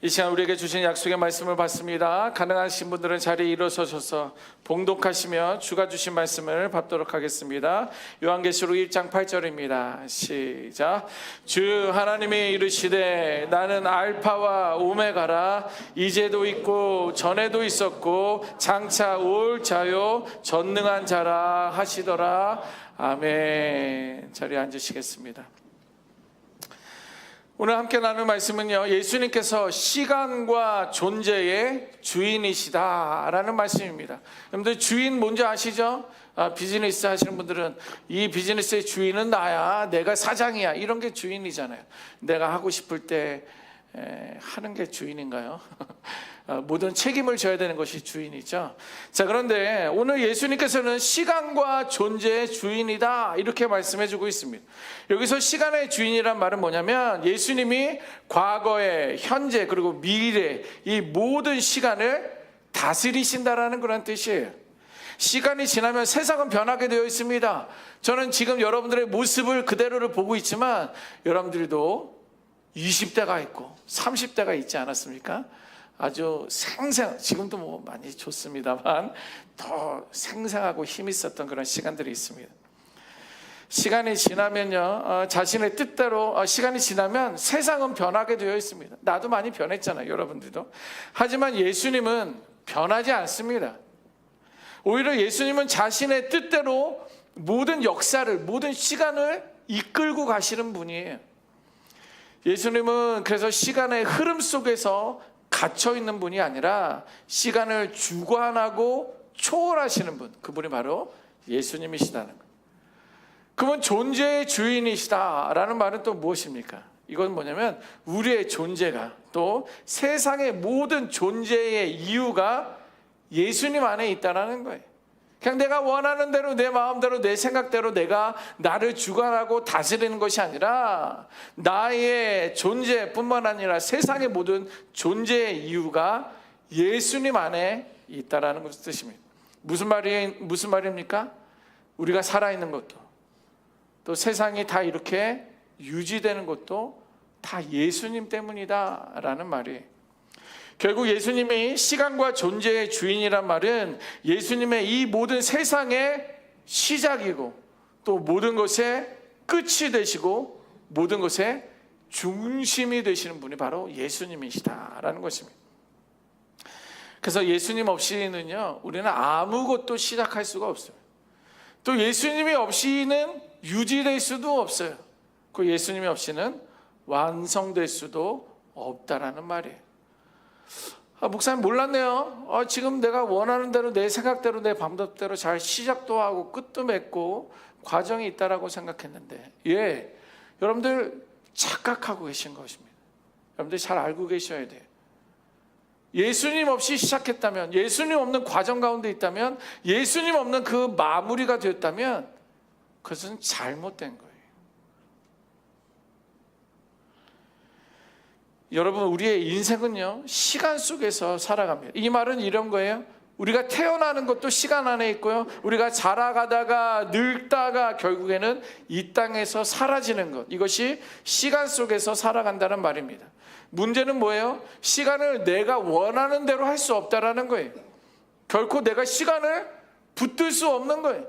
이 시간 우리에게 주신 약속의 말씀을 받습니다. 가능하신 분들은 자리에 일어서셔서 봉독하시며 주가 주신 말씀을 받도록 하겠습니다. 요한계시록 1장 8절입니다. 시작. 주 하나님이 이르시되 나는 알파와 오메가라. 이제도 있고 전에도 있었고 장차 올 자요 전능한 자라 하시더라. 아멘. 자리에 앉으시겠습니다. 오늘 함께 나눌 말씀은요, 예수님께서 시간과 존재의 주인이시다라는 말씀입니다. 여러분들 주인 뭔지 아시죠? 비즈니스 하시는 분들은 이 비즈니스의 주인은 나야, 내가 사장이야, 이런 게 주인이잖아요. 내가 하고 싶을 때 하는 게 주인인가요? 모든 책임을 져야 되는 것이 주인이죠. 자, 그런데 오늘 예수님께서는 시간과 존재의 주인이다 이렇게 말씀해 주고 있습니다. 여기서 시간의 주인이란 말은 뭐냐면 예수님이 과거에, 현재, 그리고 미래 이 모든 시간을 다스리신다라는 그런 뜻이에요. 시간이 지나면 세상은 변하게 되어 있습니다. 저는 지금 여러분들의 모습을 그대로를 보고 있지만 여러분들도 20대가 있고 30대가 있지 않았습니까? 아주 지금도 뭐 많이 좋습니다만 더 생생하고 힘 있었던 그런 시간들이 있습니다. 시간이 지나면요, 자신의 뜻대로 시간이 지나면 세상은 변하게 되어 있습니다. 나도 많이 변했잖아요, 여러분들도. 하지만 예수님은 변하지 않습니다. 오히려 예수님은 자신의 뜻대로 모든 역사를, 모든 시간을 이끌고 가시는 분이에요. 예수님은 그래서 시간의 흐름 속에서 갇혀 있는 분이 아니라 시간을 주관하고 초월하시는 분, 그분이 바로 예수님이시다는 거예요. 그분 존재의 주인이시다라는 말은 또 무엇입니까? 이건 뭐냐면 우리의 존재가, 또 세상의 모든 존재의 이유가 예수님 안에 있다는 거예요. 그냥 내가 원하는 대로, 내 마음대로, 내 생각대로 내가 나를 주관하고 다스리는 것이 아니라 나의 존재뿐만 아니라 세상의 모든 존재의 이유가 예수님 안에 있다라는 것을 뜻입니다. 무슨 말입니까? 우리가 살아있는 것도, 또 세상이 다 이렇게 유지되는 것도 다 예수님 때문이다라는 말이에요. 결국 예수님이 시간과 존재의 주인이란 말은 예수님의 이 모든 세상의 시작이고 또 모든 것의 끝이 되시고 모든 것의 중심이 되시는 분이 바로 예수님이시다라는 것입니다. 그래서 예수님 없이는요, 우리는 아무것도 시작할 수가 없어요. 또 예수님이 없이는 유지될 수도 없어요. 그 예수님이 없이는 완성될 수도 없다라는 말이에요. 목사님 몰랐네요. 지금 내가 원하는 대로, 내 생각대로, 내 방법대로 잘 시작도 하고 끝도 맺고 과정이 있다라고 생각했는데, 예, 여러분들 착각하고 계신 것입니다. 여러분들 잘 알고 계셔야 돼요. 예수님 없이 시작했다면, 예수님 없는 과정 가운데 있다면, 예수님 없는 그 마무리가 되었다면 그것은 잘못된 거예요. 여러분, 우리의 인생은요, 시간 속에서 살아갑니다. 이 말은 이런 거예요. 우리가 태어나는 것도 시간 안에 있고요, 우리가 자라가다가 늙다가 결국에는 이 땅에서 사라지는 것, 이것이 시간 속에서 살아간다는 말입니다. 문제는 뭐예요? 시간을 내가 원하는 대로 할 수 없다라는 거예요. 결코 내가 시간을 붙들 수 없는 거예요.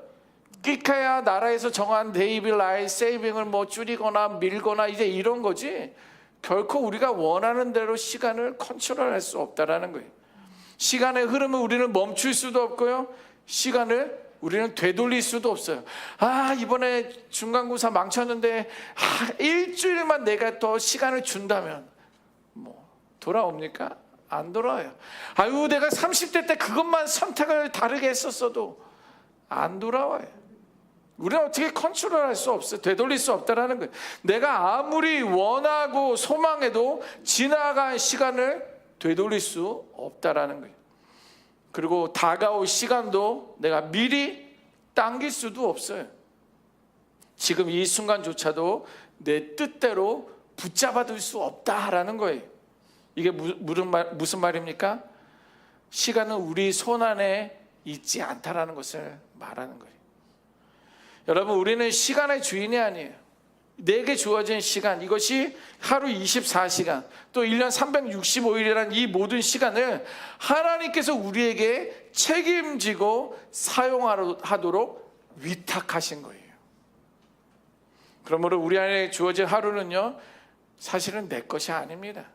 끼카야 나라에서 정한 데이빌 라이 세이빙을 뭐 줄이거나 밀거나 이제 이런 거지, 결코 우리가 원하는 대로 시간을 컨트롤할 수 없다라는 거예요. 시간의 흐름을 우리는 멈출 수도 없고요, 시간을 우리는 되돌릴 수도 없어요. 이번에 중간고사 망쳤는데 일주일만 내가 더 시간을 준다면 뭐 돌아옵니까? 안 돌아와요. 내가 30대 때 그것만 선택을 다르게 했었어도 안 돌아와요. 우리는 어떻게 컨트롤할 수 없어요. 되돌릴 수 없다라는 거예요. 내가 아무리 원하고 소망해도 지나간 시간을 되돌릴 수 없다라는 거예요. 그리고 다가올 시간도 내가 미리 당길 수도 없어요. 지금 이 순간조차도 내 뜻대로 붙잡아둘 수 없다라는 거예요. 이게 무슨 말입니까? 시간은 우리 손 안에 있지 않다라는 것을 말하는 거예요. 여러분, 우리는 시간의 주인이 아니에요. 내게 주어진 시간, 이것이 하루 24시간 또 1년 365일이라는 이 모든 시간을 하나님께서 우리에게 책임지고 사용하도록 위탁하신 거예요. 그러므로 우리 안에 주어진 하루는요, 사실은 내 것이 아닙니다.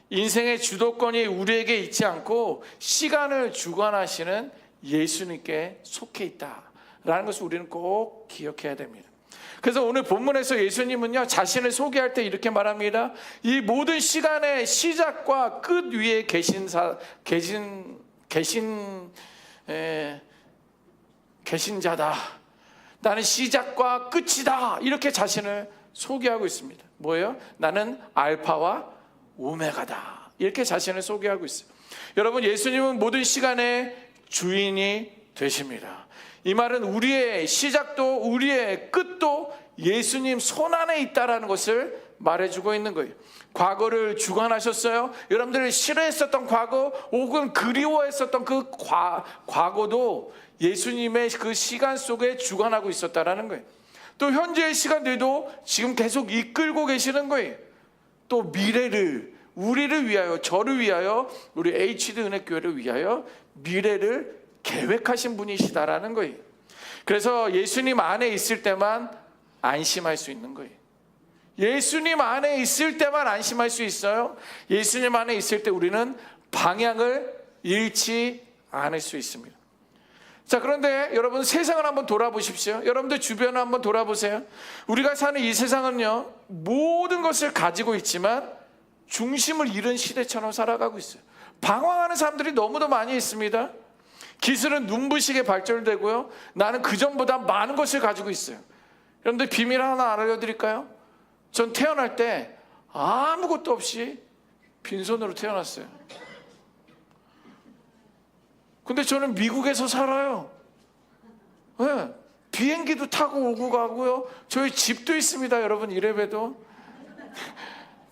인생의 주도권이 우리에게 있지 않고 시간을 주관하시는 예수님께 속해 있다라는 것을 우리는 꼭 기억해야 됩니다. 그래서 오늘 본문에서 예수님은요, 자신을 소개할 때 이렇게 말합니다. 이 모든 시간의 시작과 끝 위에 계신 자다. 나는 시작과 끝이다. 이렇게 자신을 소개하고 있습니다. 뭐예요? 나는 알파와 오메가다. 이렇게 자신을 소개하고 있어요. 여러분, 예수님은 모든 시간의 주인이 되십니다. 이 말은 우리의 시작도 우리의 끝도 예수님 손 안에 있다라는 것을 말해주고 있는 거예요. 과거를 주관하셨어요. 여러분들이 싫어했었던 과거 혹은 그리워했었던 그 과거도 예수님의 그 시간 속에 주관하고 있었다라는 거예요. 또 현재의 시간들도 지금 계속 이끌고 계시는 거예요. 또 미래를, 우리를 위하여, 저를 위하여, 우리 HD 은혜교회를 위하여 미래를 계획하신 분이시다라는 거예요. 그래서 예수님 안에 있을 때만 안심할 수 있는 거예요. 예수님 안에 있을 때만 안심할 수 있어요. 예수님 안에 있을 때 우리는 방향을 잃지 않을 수 있습니다. 자, 그런데 여러분, 세상을 한번 돌아보십시오. 여러분들 주변을 한번 돌아보세요. 우리가 사는 이 세상은요, 모든 것을 가지고 있지만 중심을 잃은 시대처럼 살아가고 있어요. 방황하는 사람들이 너무도 많이 있습니다. 기술은 눈부시게 발전되고요, 나는 그전보다 많은 것을 가지고 있어요. 여러분들 비밀 하나 알려드릴까요? 전 태어날 때 아무것도 없이 빈손으로 태어났어요. 근데 저는 미국에서 살아요. 네, 비행기도 타고 오고 가고요, 저희 집도 있습니다. 여러분, 이래봬도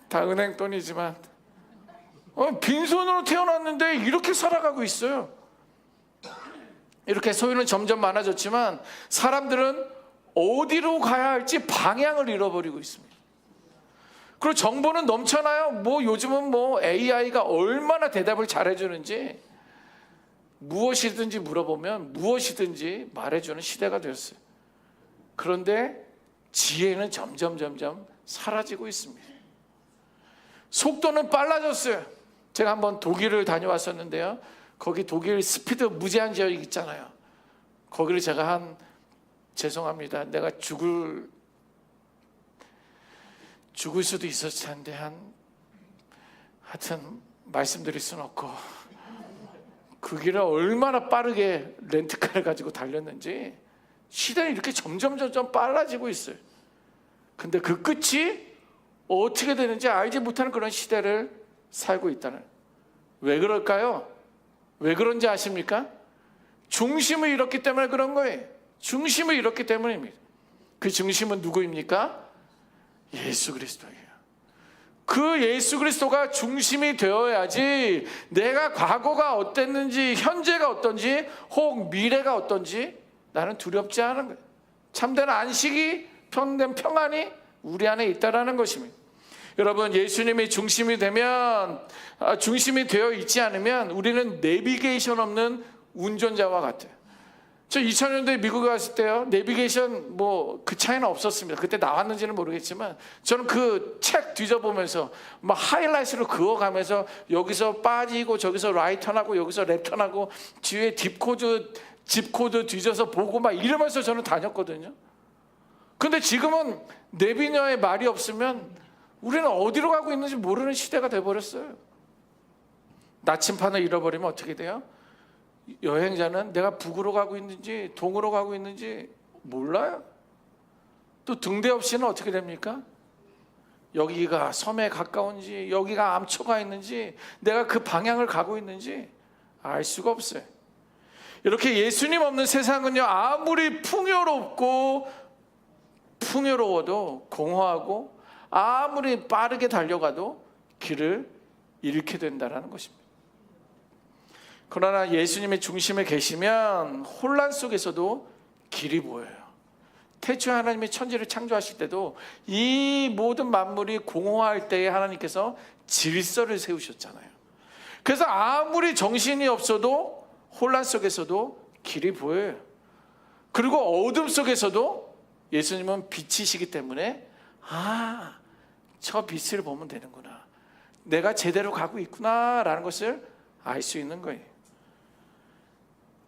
다 은행 돈이지만 빈손으로 태어났는데 이렇게 살아가고 있어요. 이렇게 소유는 점점 많아졌지만 사람들은 어디로 가야 할지 방향을 잃어버리고 있습니다. 그리고 정보는 넘쳐나요. 요즘은 AI가 얼마나 대답을 잘해주는지, 무엇이든지 물어보면 무엇이든지 말해주는 시대가 되었어요. 그런데 지혜는 점점 사라지고 있습니다. 속도는 빨라졌어요. 제가 한번 독일을 다녀왔었는데요, 거기 독일 스피드 무제한 지역 있잖아요. 거기를 제가 죄송합니다, 내가 죽을 수도 있었을 텐데 하여튼 말씀드릴 수는 없고, 그 길을 얼마나 빠르게 렌트카를 가지고 달렸는지, 시대는 이렇게 점점 빨라지고 있어요. 근데 그 끝이 어떻게 되는지 알지 못하는 그런 시대를 살고 있다는. 왜 그럴까요? 왜 그런지 아십니까? 중심을 잃었기 때문에 그런 거예요. 중심을 잃었기 때문입니다. 그 중심은 누구입니까? 예수 그리스도예요. 그 예수 그리스도가 중심이 되어야지 내가 과거가 어땠는지, 현재가 어떤지, 혹 미래가 어떤지 나는 두렵지 않은 거예요. 참된 안식이, 참된 평안이 우리 안에 있다라는 것입니다. 여러분, 예수님이 중심이 되어 있지 않으면 우리는 내비게이션 없는 운전자와 같아요. 저 2000년도에 미국에 갔을 때요, 내비게이션 그 차이는 없었습니다. 그때 나왔는지는 모르겠지만 저는 그 책 뒤져보면서 하이라이트로 그어가면서 여기서 빠지고 저기서 라이트 턴하고 여기서 랩 턴하고 뒤에 집코드 뒤져서 보고 이러면서 저는 다녔거든요. 근데 지금은 내비녀의 말이 없으면 우리는 어디로 가고 있는지 모르는 시대가 돼버렸어요. 나침판을 잃어버리면 어떻게 돼요? 여행자는 내가 북으로 가고 있는지 동으로 가고 있는지 몰라요. 또 등대 없이는 어떻게 됩니까? 여기가 섬에 가까운지, 여기가 암초가 있는지, 내가 그 방향을 가고 있는지 알 수가 없어요. 이렇게 예수님 없는 세상은요, 아무리 풍요로워도 공허하고, 아무리 빠르게 달려가도 길을 잃게 된다는 것입니다. 그러나 예수님의 중심에 계시면 혼란 속에서도 길이 보여요. 태초에 하나님이 천지를 창조하실 때도 이 모든 만물이 공허할 때에 하나님께서 질서를 세우셨잖아요. 그래서 아무리 정신이 없어도 혼란 속에서도 길이 보여요. 그리고 어둠 속에서도 예수님은 빛이시기 때문에 저 빛을 보면 되는구나, 내가 제대로 가고 있구나 라는 것을 알 수 있는 거예요.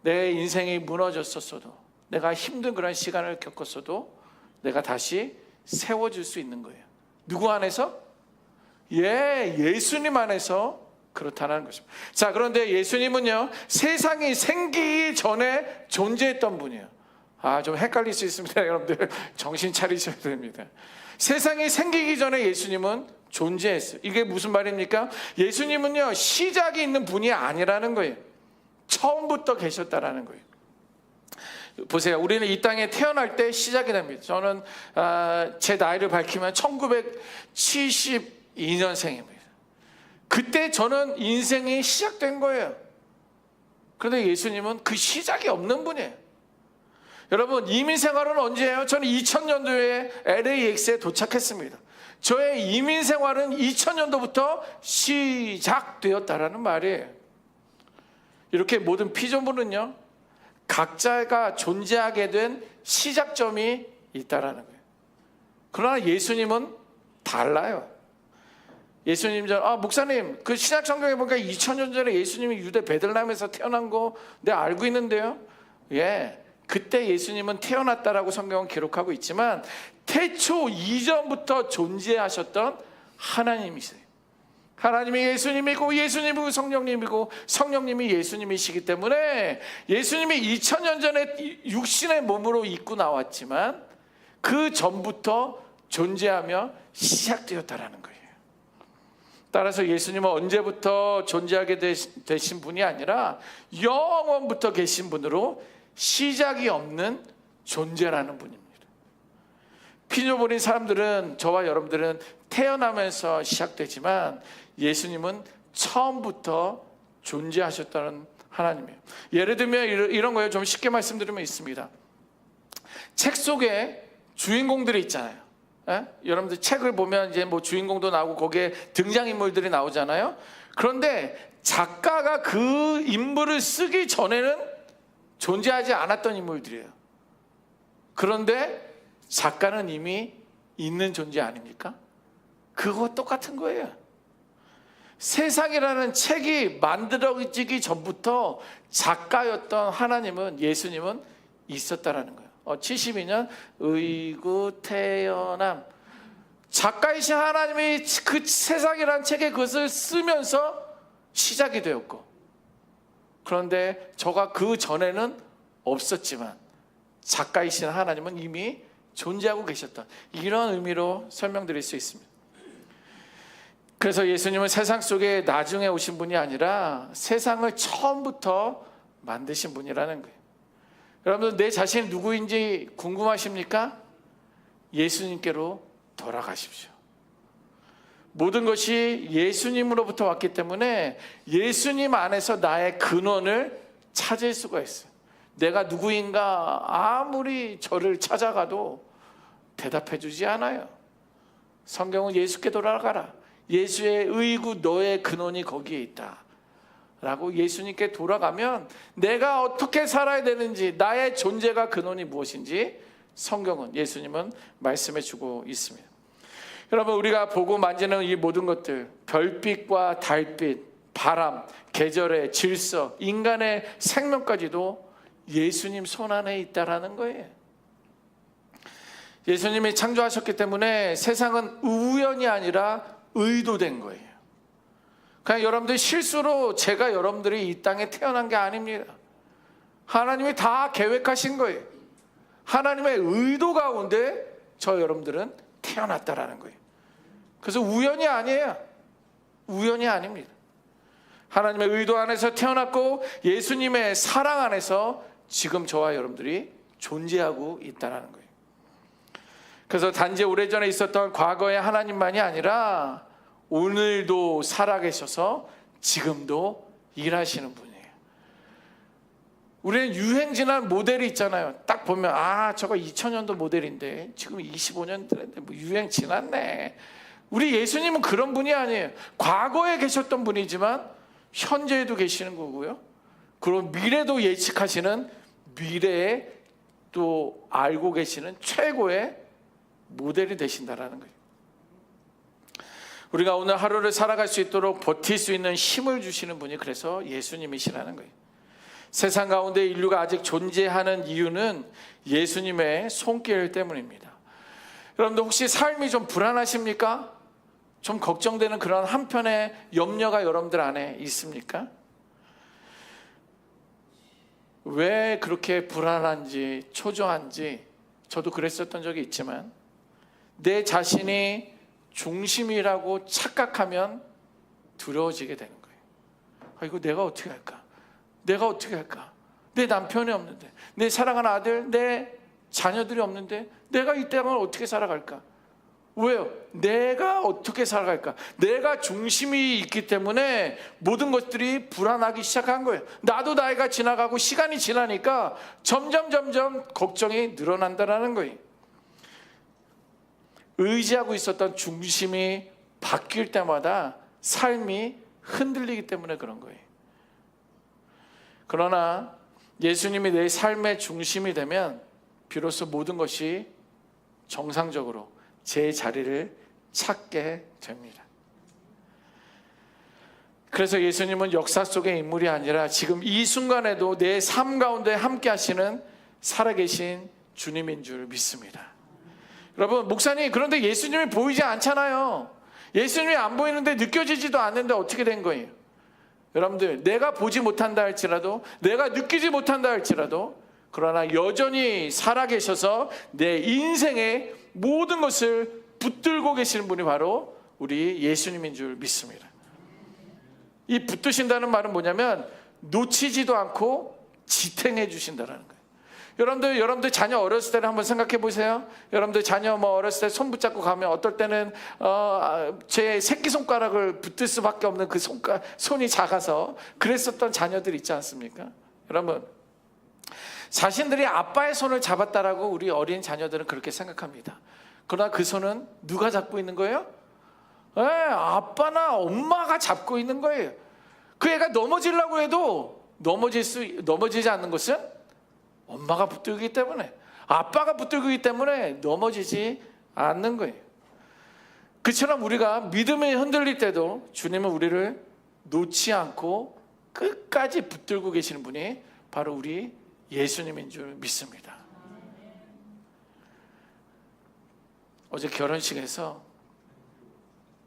내 인생이 무너졌었어도, 내가 힘든 그런 시간을 겪었어도 내가 다시 세워질 수 있는 거예요. 누구 안에서? 예수님 안에서 그렇다는 것입니다. 자, 그런데 예수님은요, 세상이 생기기 전에 존재했던 분이에요. 좀 헷갈릴 수 있습니다. 여러분들 정신 차리셔야 됩니다. 세상이 생기기 전에 예수님은 존재했어요. 이게 무슨 말입니까? 예수님은요, 시작이 있는 분이 아니라는 거예요. 처음부터 계셨다라는 거예요. 보세요, 우리는 이 땅에 태어날 때 시작이 됩니다. 저는 제 나이를 밝히면 1972년생입니다. 그때 저는 인생이 시작된 거예요. 그런데 예수님은 그 시작이 없는 분이에요. 여러분, 이민 생활은 언제예요? 저는 2000년도에 LAX에 도착했습니다. 저의 이민 생활은 2000년도부터 시작되었다라는 말이에요. 이렇게 모든 피조물은요, 각자가 존재하게 된 시작점이 있다라는 거예요. 그러나 예수님은 달라요. 예수님 목사님, 그 신약 성경에 보니까 2000년 전에 예수님이 유대 베들레헴에서 태어난 거 내가 알고 있는데요. 그때 예수님은 태어났다라고 성경은 기록하고 있지만 태초 이전부터 존재하셨던 하나님이세요. 하나님이 예수님이고, 예수님이 성령님이고, 성령님이 예수님이시기 때문에 예수님이 2000년 전에 육신의 몸으로 입고 나왔지만 그 전부터 존재하며 시작되었다라는 거예요. 따라서 예수님은 언제부터 존재하게 되신 분이 아니라 영원부터 계신 분으로 시작이 없는 존재라는 분입니다. 피조물인 사람들은, 저와 여러분들은 태어나면서 시작되지만 예수님은 처음부터 존재하셨다는 하나님이에요. 예를 들면 이런 거예요. 좀 쉽게 말씀드리면 있습니다. 책 속에 주인공들이 있잖아요. 여러분들 책을 보면 이제 뭐 주인공도 나오고 거기에 등장인물들이 나오잖아요. 그런데 작가가 그 인물을 쓰기 전에는 존재하지 않았던 인물들이에요. 그런데 작가는 이미 있는 존재 아닙니까? 그거 똑같은 거예요. 세상이라는 책이 만들어지기 전부터 작가였던 하나님은, 예수님은 있었다라는 거예요. 72년 의구 태어남, 작가이신 하나님이 그 세상이라는 책에 그것을 쓰면서 시작이 되었고, 그런데 저가 그 전에는 없었지만 작가이신 하나님은 이미 존재하고 계셨던, 이런 의미로 설명드릴 수 있습니다. 그래서 예수님은 세상 속에 나중에 오신 분이 아니라 세상을 처음부터 만드신 분이라는 거예요. 여러분들, 내 자신이 누구인지 궁금하십니까? 예수님께로 돌아가십시오. 모든 것이 예수님으로부터 왔기 때문에 예수님 안에서 나의 근원을 찾을 수가 있어요. 내가 누구인가 아무리 저를 찾아가도 대답해 주지 않아요. 성경은 예수께 돌아가라, 예수의 의구 너의 근원이 거기에 있다 라고 예수님께 돌아가면 내가 어떻게 살아야 되는지, 나의 존재가 근원이 무엇인지 성경은, 예수님은 말씀해 주고 있습니다. 여러분, 우리가 보고 만지는 이 모든 것들, 별빛과 달빛, 바람, 계절의 질서, 인간의 생명까지도 예수님 손 안에 있다라는 거예요. 예수님이 창조하셨기 때문에 세상은 우연이 아니라 의도된 거예요. 그냥 여러분들 실수로 제가 여러분들이 이 땅에 태어난 게 아닙니다. 하나님이 다 계획하신 거예요. 하나님의 의도 가운데 저 여러분들은 태어났다라는 거예요. 그래서 우연이 아니에요. 우연이 아닙니다. 하나님의 의도 안에서 태어났고 예수님의 사랑 안에서 지금 저와 여러분들이 존재하고 있다는 거예요. 그래서 단지 오래전에 있었던 과거의 하나님만이 아니라 오늘도 살아계셔서 지금도 일하시는 분이에요. 우리는 유행지나 모델이 있잖아요. 딱 보면 저거 2000년도 모델인데 지금 25년도인데 뭐 유행 지났네. 우리 예수님은 그런 분이 아니에요. 과거에 계셨던 분이지만 현재에도 계시는 거고요. 그리고 미래도 예측하시는, 미래에 또 알고 계시는 최고의 모델이 되신다라는 거예요. 우리가 오늘 하루를 살아갈 수 있도록 버틸 수 있는 힘을 주시는 분이 그래서 예수님이시라는 거예요. 세상 가운데 인류가 아직 존재하는 이유는 예수님의 손길 때문입니다. 여러분들 혹시 삶이 좀 불안하십니까? 좀 걱정되는 그런 한편의 염려가 여러분들 안에 있습니까? 왜 그렇게 불안한지, 초조한지 저도 그랬었던 적이 있지만, 내 자신이 중심이라고 착각하면 두려워지게 되는 거예요. 이거 내가 어떻게 할까? 내가 어떻게 할까? 내 남편이 없는데, 내 사랑하는 아들, 내 자녀들이 없는데 내가 이 땅을 어떻게 살아갈까? 왜요? 내가 어떻게 살아갈까? 내가 중심이 있기 때문에 모든 것들이 불안하기 시작한 거예요. 나도 나이가 지나가고 시간이 지나니까 점점 걱정이 늘어난다는 거예요. 의지하고 있었던 중심이 바뀔 때마다 삶이 흔들리기 때문에 그런 거예요. 그러나 예수님이 내 삶의 중심이 되면 비로소 모든 것이 정상적으로 제 자리를 찾게 됩니다. 그래서 예수님은 역사 속의 인물이 아니라 지금 이 순간에도 내 삶 가운데 함께 하시는 살아계신 주님인 줄 믿습니다. 여러분, 목사님, 그런데 예수님이 보이지 않잖아요. 예수님이 안 보이는데 느껴지지도 않는데 어떻게 된 거예요? 여러분들, 내가 보지 못한다 할지라도, 내가 느끼지 못한다 할지라도, 그러나 여전히 살아계셔서 내 인생의 모든 것을 붙들고 계시는 분이 바로 우리 예수님인 줄 믿습니다. 이 붙드신다는 말은 뭐냐면 놓치지도 않고 지탱해 주신다는 거예요. 여러분들 자녀 어렸을 때를 한번 생각해 보세요. 여러분들 자녀 어렸을 때 손 붙잡고 가면 어떨 때는 제 새끼손가락을 붙들 수밖에 없는 그 손이 작아서 그랬었던 자녀들 있지 않습니까? 여러분, 자신들이 아빠의 손을 잡았다라고 우리 어린 자녀들은 그렇게 생각합니다. 그러나 그 손은 누가 잡고 있는 거예요? 아빠나 엄마가 잡고 있는 거예요. 그 애가 넘어지려고 해도 넘어지지 않는 것은 엄마가 붙들기 때문에, 아빠가 붙들기 때문에 넘어지지 않는 거예요. 그처럼 우리가 믿음이 흔들릴 때도 주님은 우리를 놓지 않고 끝까지 붙들고 계시는 분이 바로 우리 예수님인 줄 믿습니다. 어제 결혼식에서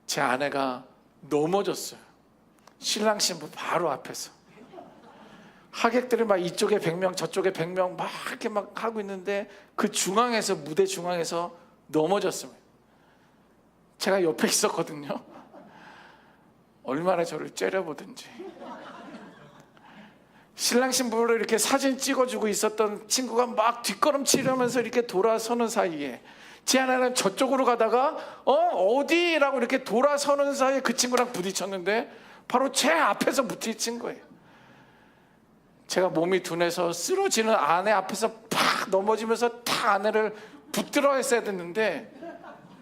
제 아내가 넘어졌어요. 신랑 신부 바로 앞에서. 하객들이 막 이쪽에 100명 저쪽에 100명 막 이렇게 막 하고 있는데 그 중앙에서, 무대 중앙에서 넘어졌습니다. 제가 옆에 있었거든요. 얼마나 저를 째려보든지. 신랑 신부를 이렇게 사진 찍어주고 있었던 친구가 막 뒷걸음치려면서 이렇게 돌아서는 사이에 제 아내는 저쪽으로 가다가 어디라고 이렇게 돌아서는 사이에 그 친구랑 부딪혔는데 바로 제 앞에서 부딪힌 거예요. 제가 몸이 둔해서 쓰러지는 아내 앞에서 팍 넘어지면서 탁 아내를 붙들어 했어야 됐는데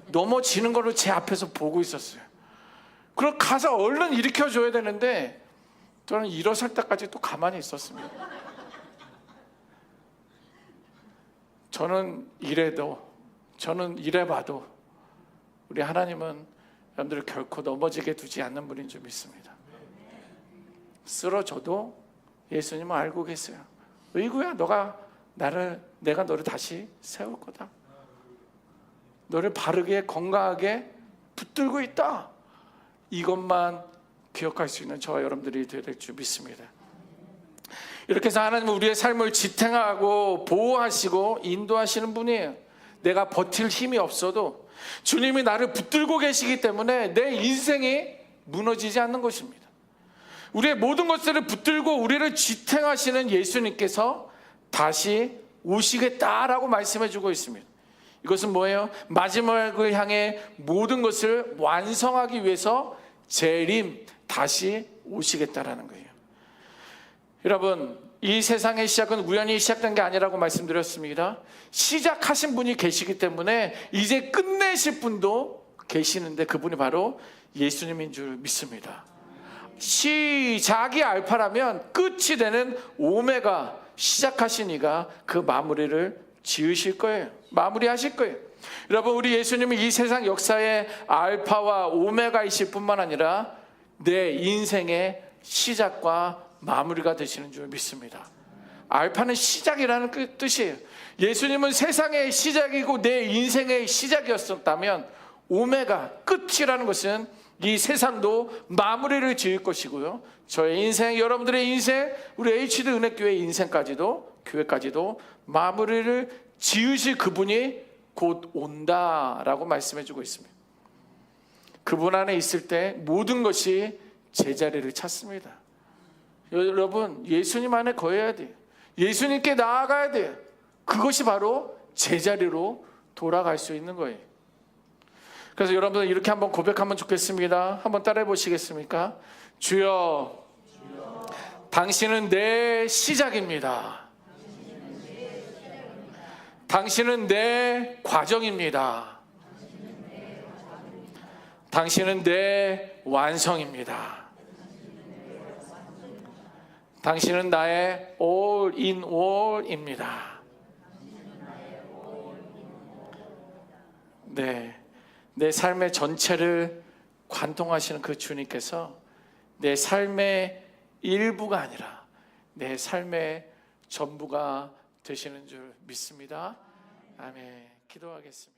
넘어지는 거를 제 앞에서 보고 있었어요. 그럼 가서 얼른 일으켜줘야 되는데 저는 일어설 때까지 또 가만히 있었습니다. 저는 이래봐도 우리 하나님은 여러분들을 결코 넘어지게 두지 않는 분인 줄 믿습니다. 쓰러져도 예수님은 알고 계세요. 의구야, 내가 너를 다시 세울 거다. 너를 바르게 건강하게 붙들고 있다. 이것만 기억할 수 있는 저와 여러분들이 되어야 될 줄 믿습니다. 이렇게 해서 하나님은 우리의 삶을 지탱하고 보호하시고 인도하시는 분이에요. 내가 버틸 힘이 없어도 주님이 나를 붙들고 계시기 때문에 내 인생이 무너지지 않는 것입니다. 우리의 모든 것들을 붙들고 우리를 지탱하시는 예수님께서 다시 오시겠다라고 말씀해 주고 있습니다. 이것은 뭐예요? 마지막을 향해 모든 것을 완성하기 위해서 재림, 다시 오시겠다라는 거예요. 여러분, 이 세상의 시작은 우연히 시작된 게 아니라고 말씀드렸습니다. 시작하신 분이 계시기 때문에 이제 끝내실 분도 계시는데 그분이 바로 예수님인 줄 믿습니다. 시작이 알파라면 끝이 되는 오메가, 시작하신 이가 그 마무리를 지으실 거예요. 마무리하실 거예요. 여러분, 우리 예수님은 이 세상 역사의 알파와 오메가이실 뿐만 아니라 내 인생의 시작과 마무리가 되시는 줄 믿습니다. 알파는 시작이라는 뜻이에요. 예수님은 세상의 시작이고 내 인생의 시작이었다면 오메가, 끝이라는 것은 이 세상도 마무리를 지을 것이고요, 저의 인생, 여러분들의 인생, 우리 HD 은혜교회 인생까지도, 교회까지도 마무리를 지으실 그분이 곧 온다라고 말씀해주고 있습니다. 그분 안에 있을 때 모든 것이 제자리를 찾습니다. 여러분, 예수님 안에 거해야 돼요. 예수님께 나아가야 돼요. 그것이 바로 제자리로 돌아갈 수 있는 거예요. 그래서 여러분들 이렇게 한번 고백하면 좋겠습니다. 한번 따라해 보시겠습니까? 주여, 당신은 내 시작입니다. 당신은 내 과정입니다. 당신은 내 완성입니다. 당신은 나의 all in all입니다. 네, 내 삶의 전체를 관통하시는 그 주님께서 내 삶의 일부가 아니라 내 삶의 전부가 되시는 줄 믿습니다. 아멘. 기도하겠습니다.